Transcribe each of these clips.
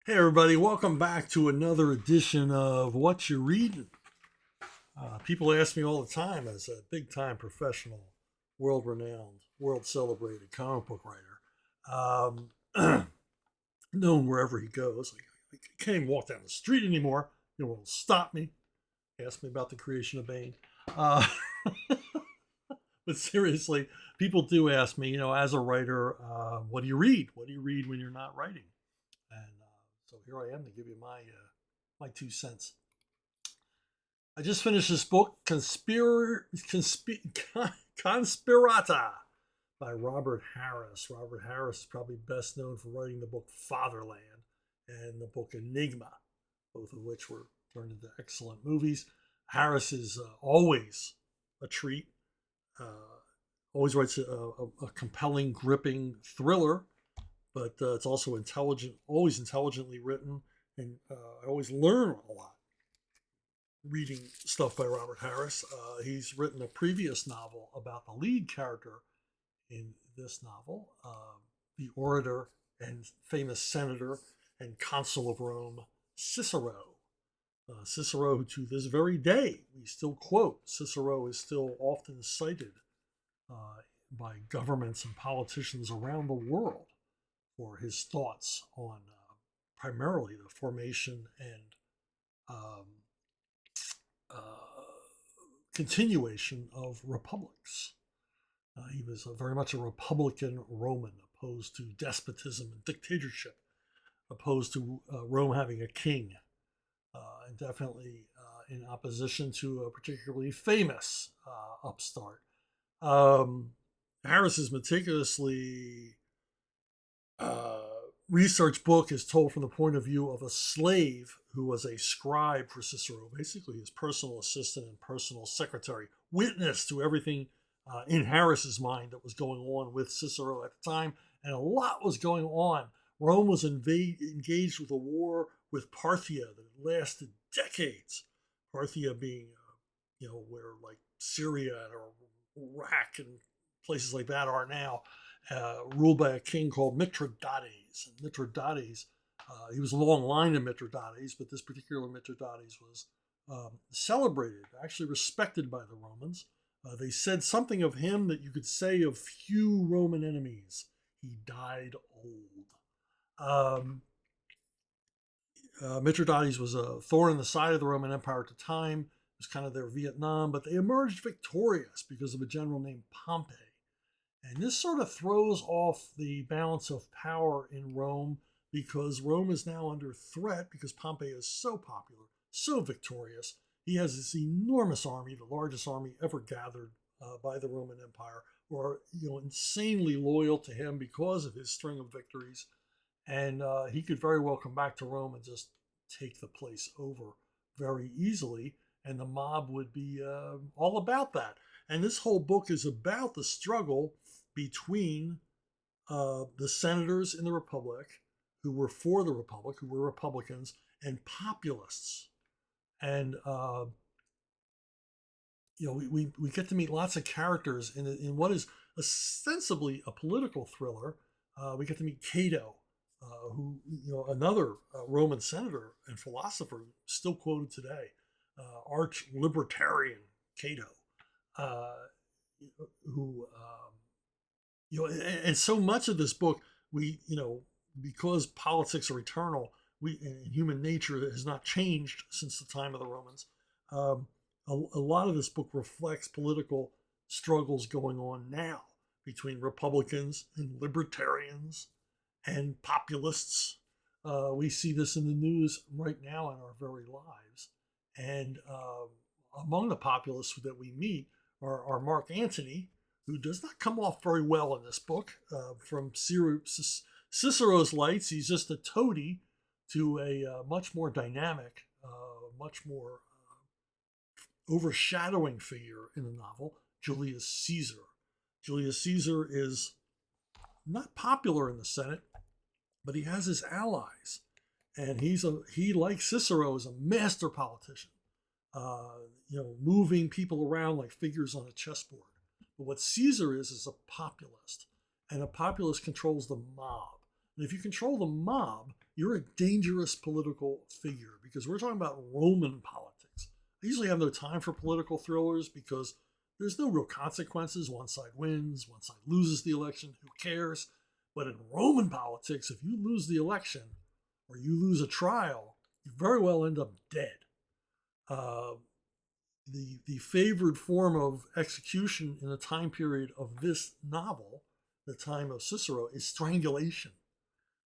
Hey everybody, welcome back to another edition of Whatcha Readin. People ask me all the time, as a big time professional, world renowned, world celebrated comic book writer, known wherever he goes. I can't even walk down the street anymore. No one will stop me, ask me about the creation of Bane. Uh, but seriously, people do ask me, as a writer, what do you read? What do you read when you're not writing? And so here I am to give you my 2 cents. I just finished this book, Conspirata by Robert Harris. Robert Harris is probably best known for writing the book Fatherland and the book Enigma, both of which were turned into excellent movies. Harris is always a treat. Uh, Always writes a compelling, gripping thriller, but it's also intelligent, always intelligently written, and I always learn a lot reading stuff by Robert Harris. He's written a previous novel about the lead character in this novel, the orator and famous senator and consul of Rome, Cicero. Cicero, who to this very day we still quote. Cicero is still often cited by governments and politicians around the world for his thoughts on primarily the formation and um, uh, continuation of republics. He was very much a Republican Roman, opposed to despotism and dictatorship, opposed to Rome having a king, and definitely in opposition to a particularly famous upstart. Um, Harris is meticulously uh, research book is told from the point of view of a slave who was a scribe for Cicero, basically his personal assistant and personal secretary, witness to everything in Harris's mind that was going on with Cicero at the time, and a lot was going on. Rome was engaged with a war with Parthia that lasted decades. Parthia being, where like Syria or Iraq and places like that are now, ruled by a king called Mithridates. And Mithridates, he was a long line of Mithridates, but this particular Mithridates was celebrated, actually respected by the Romans. They said something of him that you could say of few Roman enemies. He died old. Um, Mithridates was a thorn in the side of the Roman Empire at the time. It was kind of their Vietnam, but they emerged victorious because of a general named Pompey. And this sort of throws off the balance of power in Rome because Rome is now under threat because Pompey is so popular, so victorious. He has this enormous army, the largest army ever gathered by the Roman Empire, who are insanely loyal to him because of his string of victories. And he could very well come back to Rome and just take the place over very easily. And the mob would be all about that. And this whole book is about the struggle between the senators in the Republic who were for the Republic, who were Republicans, and populists. And we get to meet lots of characters in what is ostensibly a political thriller. We get to meet Cato, who another Roman senator and philosopher still quoted today, arch libertarian Cato, uh, who and so much of this book we because politics are eternal, we and human nature has not changed since the time of the Romans. Um, a lot of this book reflects political struggles going on now between Republicans and libertarians and populists. We see this in the news right now in our very lives. And among the populists that we meet are Mark Antony, who does not come off very well in this book. From Cicero's lights, he's just a toady to a much more dynamic, much more overshadowing figure in the novel, Julius Caesar. Julius Caesar is not popular in the Senate, but he has his allies, and he like Cicero is a master politician, moving people around like figures on a chessboard. But what Caesar is a populist, and a populist controls the mob. And if you control the mob, you're a dangerous political figure, because we're talking about Roman politics. I usually have no time for political thrillers because there's no real consequences. One side wins, one side loses the election. Who cares? But in Roman politics, if you lose the election or you lose a trial, you very well end up dead. Uh, the favored form of execution in the time period of this novel, the time of Cicero, is strangulation.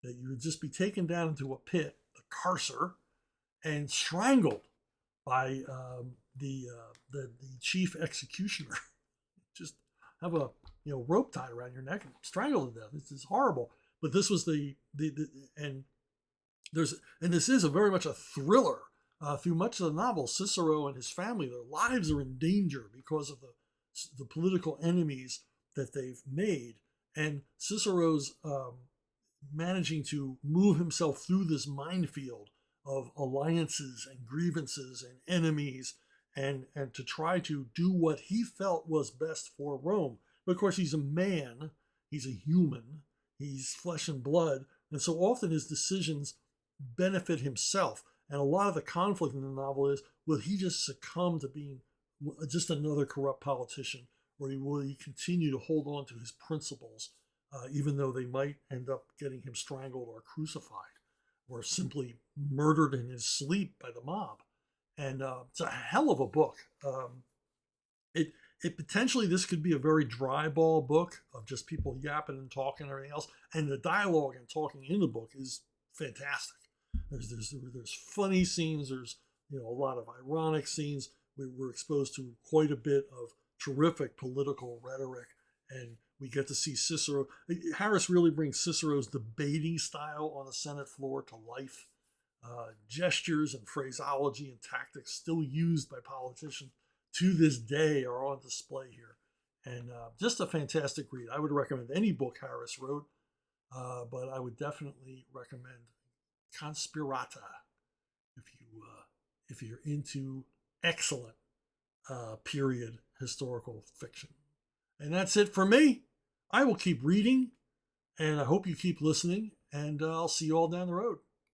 That you would just be taken down into a pit, the carcer, and strangled by the chief executioner. Just have a rope tied around your neck and strangled to death. This is horrible. But this was the and this is a very much a thriller. Through much of the novel, Cicero and his family, their lives are in danger because of the political enemies that they've made, and Cicero's managing to move himself through this minefield of alliances and grievances and enemies, and to try to do what he felt was best for Rome. But of course, he's a man, he's a human, he's flesh and blood, and so often his decisions benefit himself. And a lot of the conflict in the novel is, will he just succumb to being just another corrupt politician, or will he continue to hold on to his principles, even though they might end up getting him strangled or crucified or simply murdered in his sleep by the mob? And it's a hell of a book. It potentially, this could be a very dry ball book of just people yapping and talking and everything else. And the dialogue and talking in the book is fantastic. There's funny scenes. There's a lot of ironic scenes. We're exposed to quite a bit of terrific political rhetoric, and we get to see Cicero. Harris really brings Cicero's debating style on the Senate floor to life. Gestures and phraseology and tactics still used by politicians to this day are on display here, and just a fantastic read. I would recommend any book Harris wrote, but I would definitely recommend Conspirata if you're into excellent period historical fiction. And that's it for me. I will keep reading, and I hope you keep listening, and I'll see you all down the road.